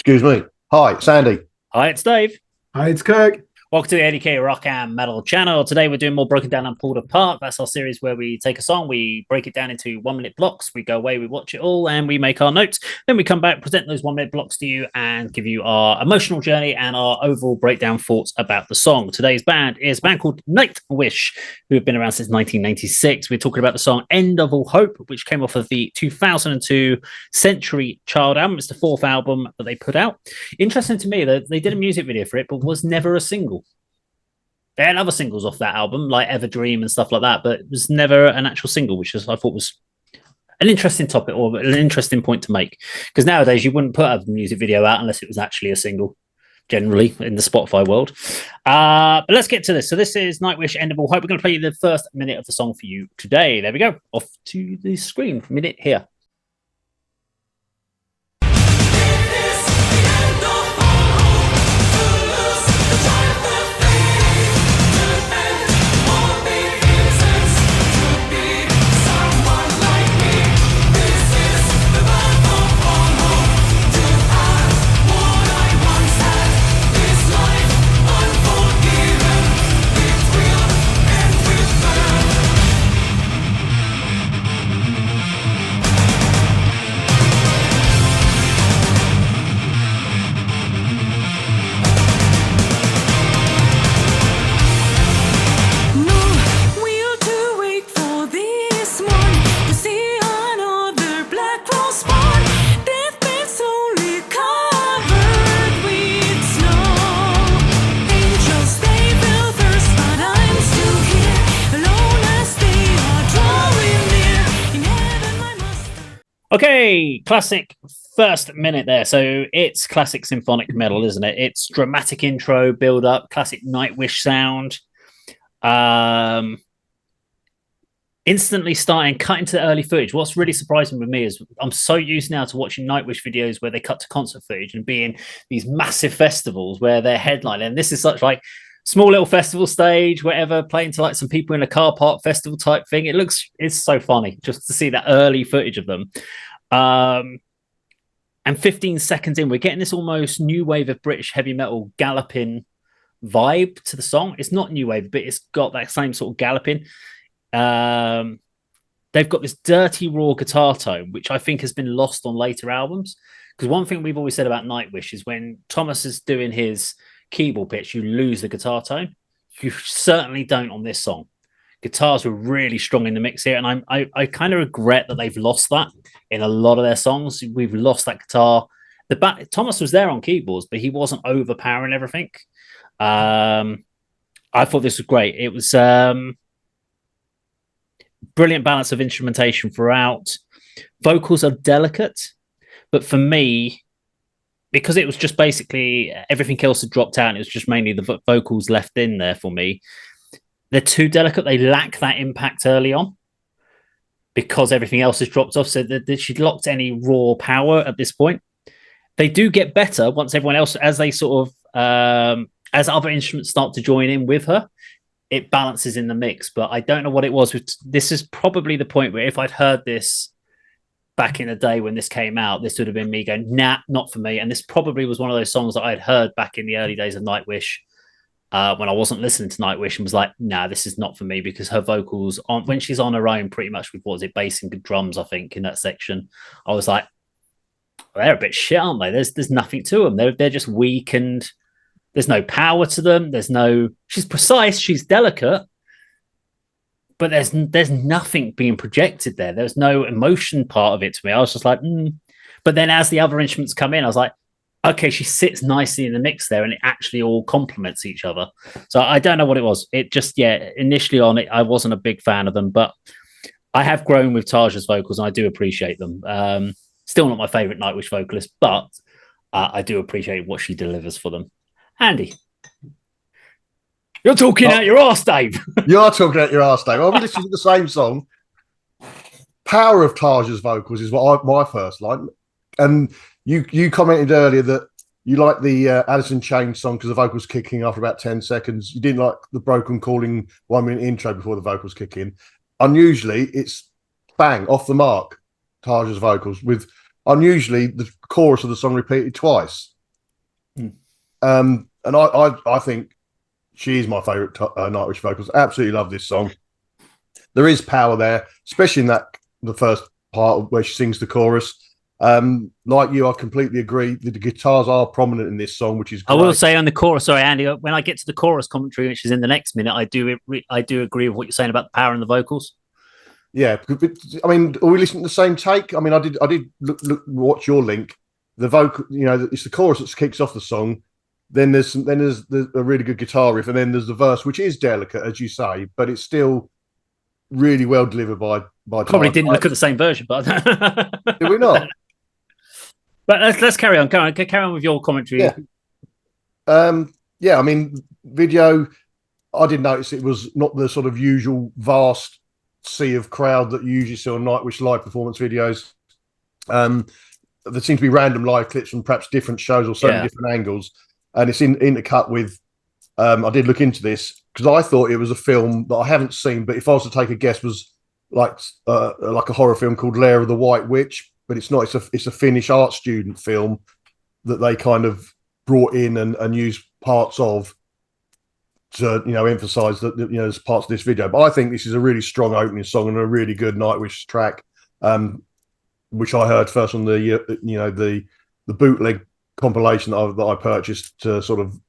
Excuse me. Hi, Sandy. Hi, it's Dave. Hi, it's Kirk. Welcome to the A.D.K Rock and Metal channel. Today we're doing more Broken Down and Pulled Apart. That's our series where we take a song, we break it down into 1 minute blocks, we go away, we watch it all, and we make our notes. Then we come back, present those 1 minute blocks to you, and give you our emotional journey and our overall breakdown thoughts about the song. Today's band is a band called Nightwish, who have been around since 1996. We're talking about the song End of All Hope, which came off of the 2002 Century Child album. It's the fourth album that they put out. Interesting to me that they did a music video for it, but was never a single. They had other singles off that album, like Everdream and stuff like that, but it was never an actual single, which I thought was an interesting topic or an interesting point to make. Because nowadays you wouldn't put a music video out unless it was actually a single, generally, in the Spotify world. But let's get to this. So this is Nightwish, End of All Hope. We're going to play you the first minute of the song for you today. There we go. Off to the screen. Minute here. Okay, classic first minute there. So it's classic symphonic metal, isn't it? It's dramatic intro, build up, classic Nightwish sound. Instantly starting, cut into the early footage. What's really surprising with me is I'm so used now to watching Nightwish videos where they cut to concert footage and being these massive festivals where they're headlining. And this is such like small little festival stage, whatever, playing to like some people in a car park festival type thing. It's so funny just to see that early footage of them. And 15 seconds in, we're getting this almost new wave of British heavy metal galloping vibe to the song. It's not new wave, but it's got that same sort of galloping. They've got this dirty raw guitar tone, which I think has been lost on later albums. Because one thing we've always said about Nightwish is when Thomas is doing his keyboard pitch, you lose the guitar tone. You certainly don't on this song. Guitars were really strong in the mix here, and I kind of regret that they've lost that in a lot of their songs. We've lost that guitar. Thomas was there on keyboards, but he wasn't overpowering everything. I thought this was great. It was brilliant balance of instrumentation throughout. Vocals are delicate, but for me, because it was just basically everything else had dropped out and it was just mainly the vocals left in there for me, they're too delicate. They lack that impact early on because everything else has dropped off. So that she locked any raw power at this point. They do get better once everyone else, as they sort of, as other instruments start to join in with her, it balances in the mix. But I don't know what it was. This is probably the point where if I'd heard this back in the day when this came out, this would have been me going, nah, not for me. And this probably was one of those songs that I'd heard back in the early days of Nightwish when I wasn't listening to Nightwish and was like, nah, this is not for me, because her vocals, when she's on her own, pretty much with, what was it, bass and drums, I think, in that section, I was like, they're a bit shit, aren't they? There's nothing to them. They're just weak and there's no power to them. She's precise, she's delicate, but there's nothing being projected there. There's no emotion part of it to me. I was just like, But then as the other instruments come in, I was like, okay, she sits nicely in the mix there and it actually all complements each other. So I don't know what it was. It just, initially on it, I wasn't a big fan of them, but I have grown with Tarja's vocals and I do appreciate them. Still not my favorite Nightwish vocalist, but I do appreciate what she delivers for them. Andy, you're talking out your arse, Dave. You are talking out your arse, Dave. I've listened to the same song. Power of Tarja's vocals is my first line. And you commented earlier that you like the Alice in Chains song because the vocals kick in after about 10 seconds. You didn't like the broken calling 1 minute intro before the vocals kick in. Unusually, it's bang, off the mark, Tarja's vocals, with unusually the chorus of the song repeated twice. Mm. And I think she is my favourite Nightwish vocals. Absolutely love this song. There is power there, especially in the first part where she sings the chorus. Like you, I completely agree. The guitars are prominent in this song, which is great. I will say on the chorus, sorry, Andy, when I get to the chorus commentary, which is in the next minute, I do agree with what you're saying about the power in the vocals. Yeah, I mean, are we listening to the same take? I mean, I did watch your link. The vocal, it's the chorus that kicks off the song. Then there's a really good guitar riff, and then there's the verse, which is delicate, as you say, but it's still really well delivered by. Probably didn't look at the same version, but did we not? But let's carry on. Carry on with your commentary. Yeah. I mean, video. I did notice it was not the sort of usual vast sea of crowd that you usually see on Nightwish live performance videos. There seem to be random live clips from perhaps different shows or certain different angles, and it's intercut with. I did look into this because I thought it was a film that I haven't seen, but if I was to take a guess, was like a horror film called Lair of the White Witch, but it's not. It's a Finnish art student film that they kind of brought in and used parts of to emphasize that there's parts of this video. But I think this is a really strong opening song and a really good Nightwish track, which I heard first on the bootleg compilation that I purchased to sort of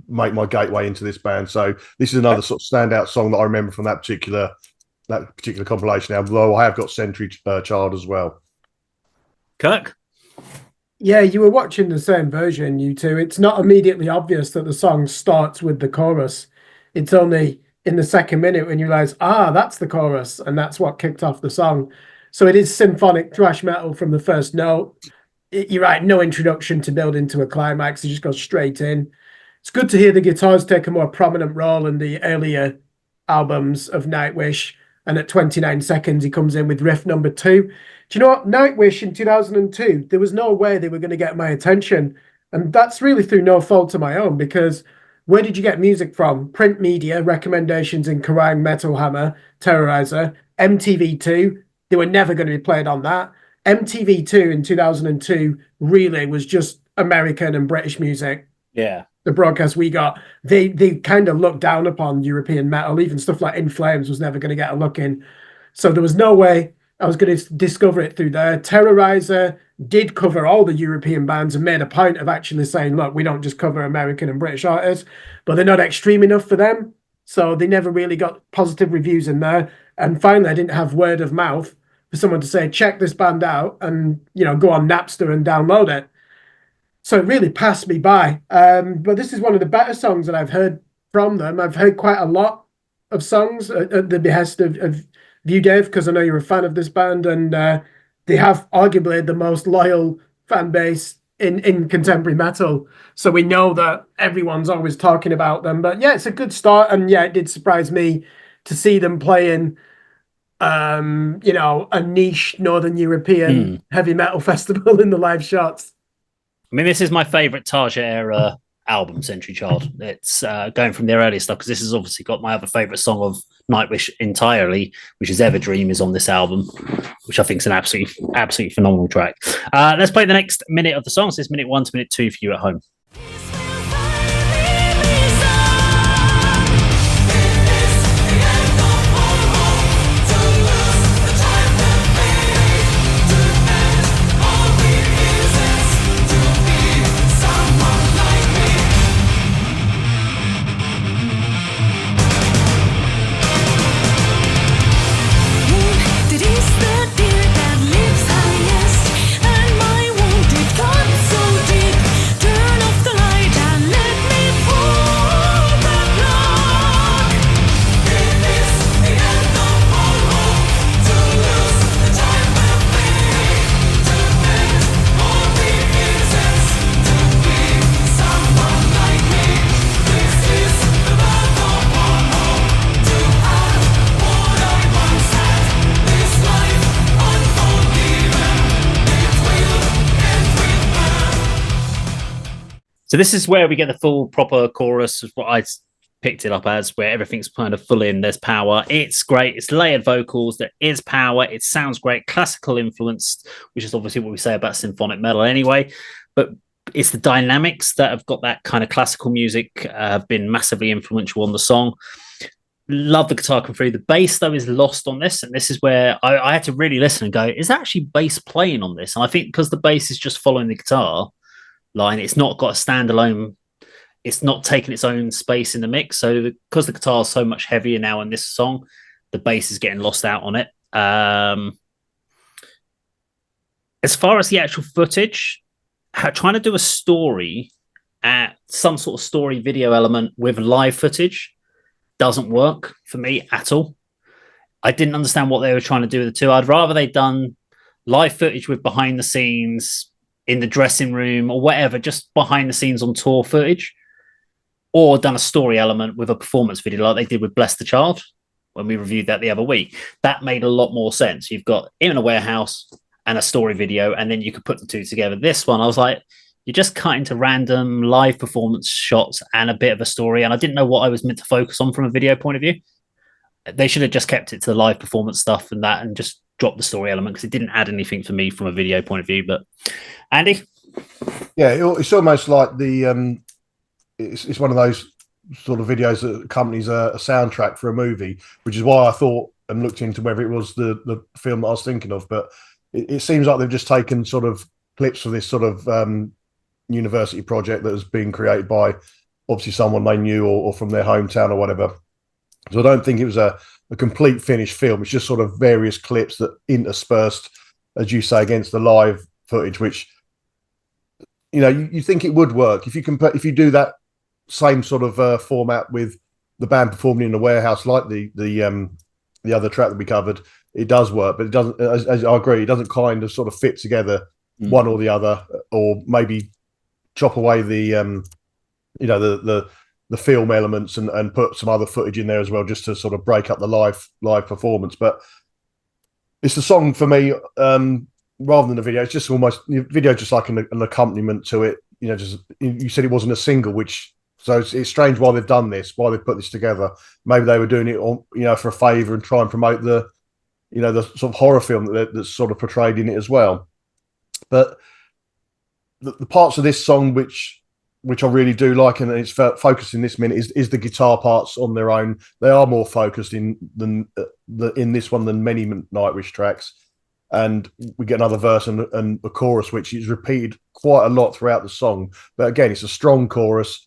make my gateway into this band. So this is another sort of standout song that I remember from that particular compilation album, though I have got Century Child as well. Kirk? Yeah, you were watching the same version, you two. It's not immediately obvious that the song starts with the chorus. It's only in the second minute when you realize, that's the chorus, and that's what kicked off the song. So it is symphonic thrash metal from the first note. You're right, no introduction to build into a climax. It just goes straight in. It's good to hear the guitars take a more prominent role in the earlier albums of Nightwish. And at 29 seconds, he comes in with riff number 2. Do you know what? Nightwish in 2002, there was no way they were going to get my attention. And that's really through no fault of my own, because where did you get music from? Print media, recommendations in Kerrang, Metal Hammer, Terrorizer, MTV2. They were never going to be played on that. MTV2 in 2002 really was just American and British music. Yeah. The broadcast we got, they kind of looked down upon European metal. Even stuff like In Flames was never going to get a look in. So there was no way I was going to discover it through there. Terrorizer did cover all the European bands and made a point of actually saying, look, we don't just cover American and British artists, but they're not extreme enough for them. So they never really got positive reviews in there. And finally, I didn't have word of mouth for someone to say, check this band out and, go on Napster and download it. So it really passed me by. But this is one of the better songs that I've heard from them. I've heard quite a lot of songs at the behest of you, Dave, because I know you're a fan of this band, and they have arguably the most loyal fan base in contemporary metal. So we know that everyone's always talking about them. But yeah, it's a good start. And yeah, it did surprise me to see them playing, a niche Northern European heavy metal festival in the live shots. I mean, this is my favorite Tarja era album, Century Child. It's going from their earlier stuff, because this has obviously got my other favorite song of Nightwish entirely, which is Everdream, is on this album, which I think is an absolutely phenomenal track. Let's play the next minute of the song. So it's minute 1 to minute 2 for you at home. So this is where we get the full proper chorus, is what I picked it up as, where everything's kind of full in. There's power. It's great. It's layered vocals. There is power. It sounds great. Classical influenced, which is obviously what we say about symphonic metal anyway. But it's the dynamics that have got that kind of classical music have been massively influential on the song. Love the guitar come through. The bass, though, is lost on this. And this is where I had to really listen and go, is that actually bass playing on this? And I think because the bass is just following the guitar line, it's not got a standalone, it's not taking its own space in the mix. So because the guitar is so much heavier now in this song, the bass is getting lost out on it. As far as the actual footage, trying to do a story at some sort of story video element with live footage doesn't work for me at all. I didn't understand what they were trying to do with the two. I'd rather they'd done live footage with behind the scenes in the dressing room or whatever, just behind the scenes on tour footage, or done a story element with a performance video like they did with Bless the Child when we reviewed that the other week. That made a lot more sense. You've got in a warehouse and a story video, and then you could put the two together. This one, I was like, you're just cutting to random live performance shots and a bit of a story. And I didn't know what I was meant to focus on from a video point of view. They should have just kept it to the live performance stuff and that, and just dropped the story element, because it didn't add anything for me from a video point of view. But Andy? Yeah, it's almost like it's one of those sort of videos that accompanies a soundtrack for a movie, which is why I thought and looked into whether it was the film that I was thinking of. But it seems like they've just taken sort of clips of this sort of university project that has been created by obviously someone they knew or from their hometown or whatever. So I don't think it was a complete finished film. It's just sort of various clips that interspersed, as you say, against the live footage, which, you know, you think it would work if you do that same sort of format with the band performing in the warehouse, like the other track that we covered. It does work, but it doesn't. As I agree, it doesn't kind of sort of fit together one or the other, or maybe chop away the film elements and put some other footage in there as well, just to sort of break up the live performance. But it's the song for me, rather than the video. It's just almost the video, just like an accompaniment to it. You know, just you said it wasn't a single, which so it's strange why they've done this, why they've put this together. Maybe they were doing it on, you know, for a favour and try and promote the sort of horror film that's sort of portrayed in it as well. But the parts of this song which I really do like, and it's focused in this minute, is the guitar parts on their own. They are more focused in this one than many Nightwish tracks. And we get another verse and a chorus, which is repeated quite a lot throughout the song. But again, it's a strong chorus.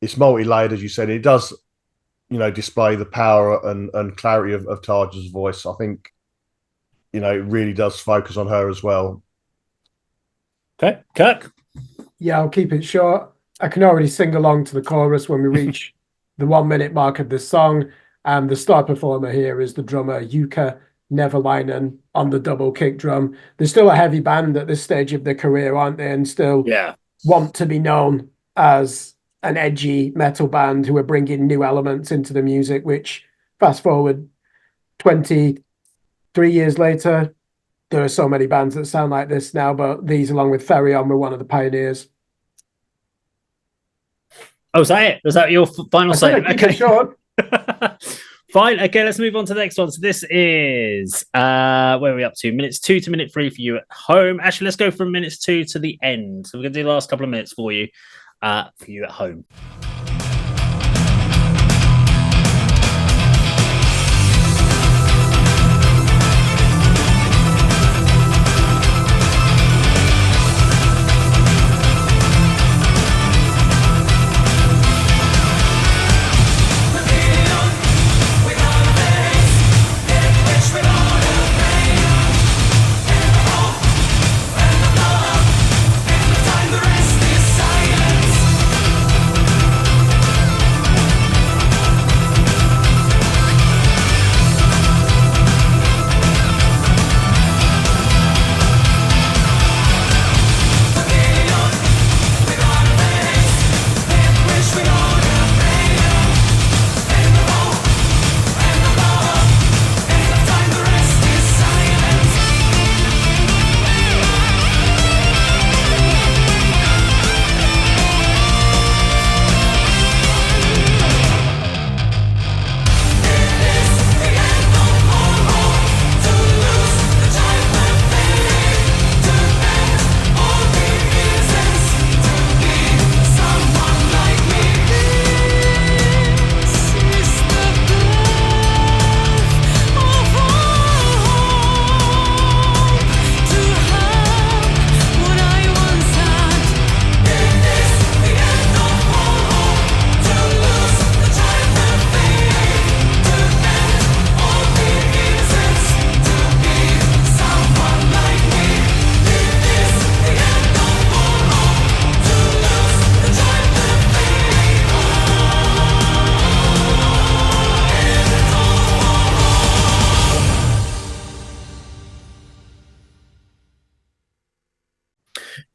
It's multi-layered, as you said. It does, you know, display the power and clarity of Tarja's voice. I think, you know, it really does focus on her as well. Okay, Kirk? Yeah, I'll keep it short. I can already sing along to the chorus when we reach the 1 minute mark of this song. And the star performer here is the drummer Jukka Neverlainen on the double kick drum. They're still a heavy band at this stage of their career, aren't they? And still want to be known as an edgy metal band who are bringing new elements into the music, which fast forward 23 years later, there are so many bands that sound like this now, but these, along with Therion, were one of the pioneers. Oh, is that it? Was that your final statement? Okay. Short. Fine. Okay, let's move on to the next one. So this is where are we up to? Minutes 2 to minute 3 for you at home. Actually, let's go from minutes 2 to the end. So we're gonna do the last couple of minutes for you at home.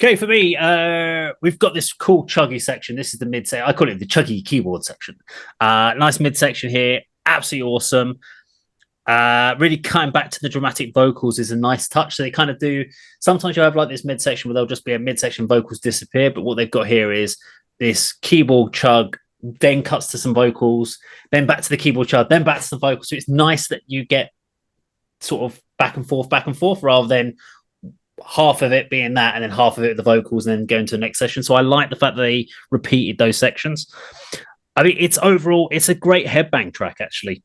Okay, for me, we've got this cool chuggy section. This is the mid section. I call it the chuggy keyboard section. Nice mid section here. Absolutely awesome. Really cutting back to the dramatic vocals is a nice touch. So they kind of do. Sometimes you have like this midsection where there'll just be a midsection, vocals disappear. But what they've got here is this keyboard chug, then cuts to some vocals, then back to the keyboard chug, then back to the vocals. So it's nice that you get sort of back and forth, rather than half of it being that and then half of it the vocals and then going to the next session. So I like the fact that they repeated those sections. I mean, it's a great headbang track, actually,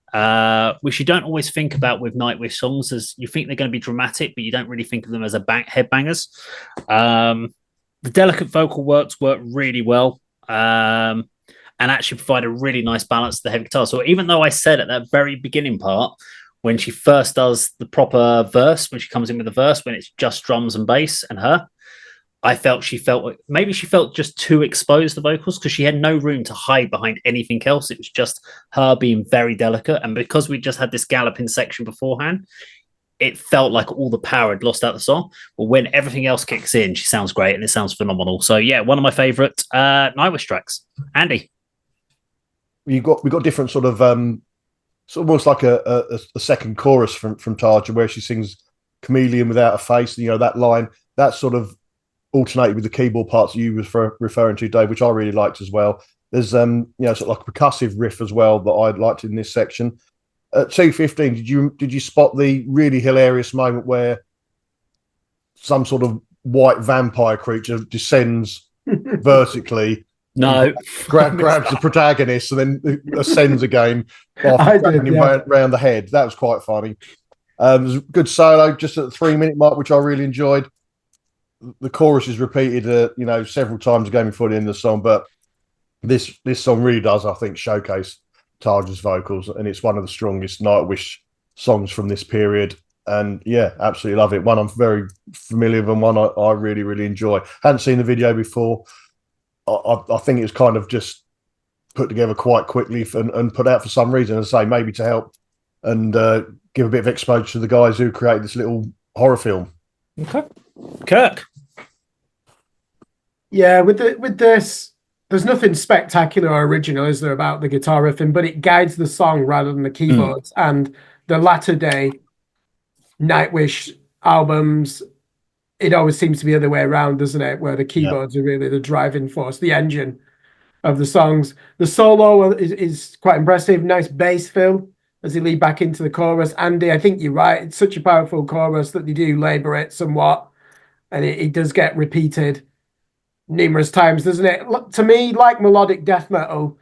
which you don't always think about with Nightwish songs, as you think they're going to be dramatic, but you don't really think of them as headbangers. The delicate vocal work really well, and actually provide a really nice balance to the heavy guitar. So even though I said at that very beginning part, when she first does the proper verse, when she comes in with the verse, when it's just drums and bass and her, I felt she felt just too exposed, the vocals, because she had no room to hide behind anything else. It was just her being very delicate. And because we just had this galloping section beforehand, it felt like all the power had lost out the song. But when everything else kicks in, she sounds great and it sounds phenomenal. So yeah, one of my favorite Nightwish tracks. Andy. We got different sort of it's almost like a second chorus from Tarja, where she sings "Chameleon without a face." You know, that line, that sort of alternated with the keyboard parts you were referring to, Dave, which I really liked as well. There's sort of like a percussive riff as well that I liked in this section. At 2:15, did you spot the really hilarious moment where some sort of white vampire creature descends vertically? No, grabs the protagonist and then ascends again after grabbing him around the head. That was quite funny. There's a good solo just at the 3-minute mark, which I really enjoyed. The chorus is repeated, several times again before the end of the song, but this song really does, I think, showcase Tarja's vocals, and it's one of the strongest Nightwish songs from this period. And yeah, absolutely love it. One I'm very familiar with, and one I really, really enjoy. Hadn't seen the video before. I think it was kind of just put together quite quickly and put out for some reason, as I say, maybe to help and give a bit of exposure to the guys who created this little horror film. Okay. Kirk. Yeah, with this, there's nothing spectacular or original, is there, about the guitar riffing, but it guides the song rather than the keyboards. And the latter day Nightwish albums, it always seems to be the other way around, doesn't it? Where the keyboards are really the driving force, the engine of the songs. The solo is quite impressive. Nice bass fill as they lead back into the chorus. Andy, I think you're right. It's such a powerful chorus that they do labor it somewhat. And it does get repeated numerous times, doesn't it? To me, like melodic death metal,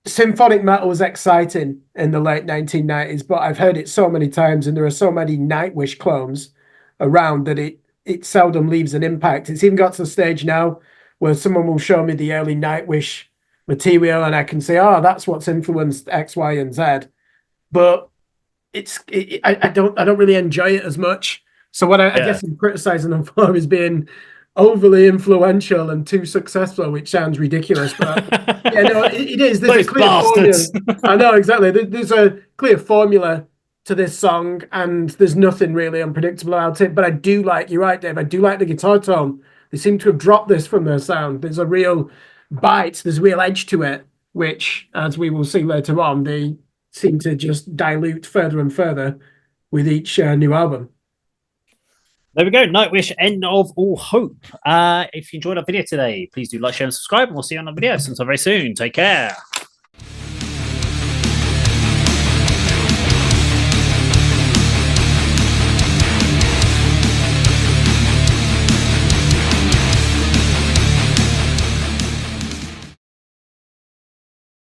symphonic metal was exciting in the late 1990s, but I've heard it so many times and there are so many Nightwish clones around that it seldom leaves an impact. It's even got to the stage now where someone will show me the early Nightwish material and I can say, oh, that's what's influenced X, Y, and Z. But I don't really enjoy it as much. So what I guess I'm criticizing them for is being overly influential and too successful, which sounds ridiculous, but it is. There's a clear formula. I know, exactly. There's a clear formula to this song, and there's nothing really unpredictable about it. But I do like, you're right, Dave, I do like the guitar tone. They seem to have dropped this from their sound. There's a real bite, there's a real edge to it, which, as we will see later on, they seem to just dilute further and further with each new album. There we go. Nightwish, End of All Hope. If you enjoyed our video today, please do like, share, and subscribe, and we'll see you on the video sometime very soon. Take care.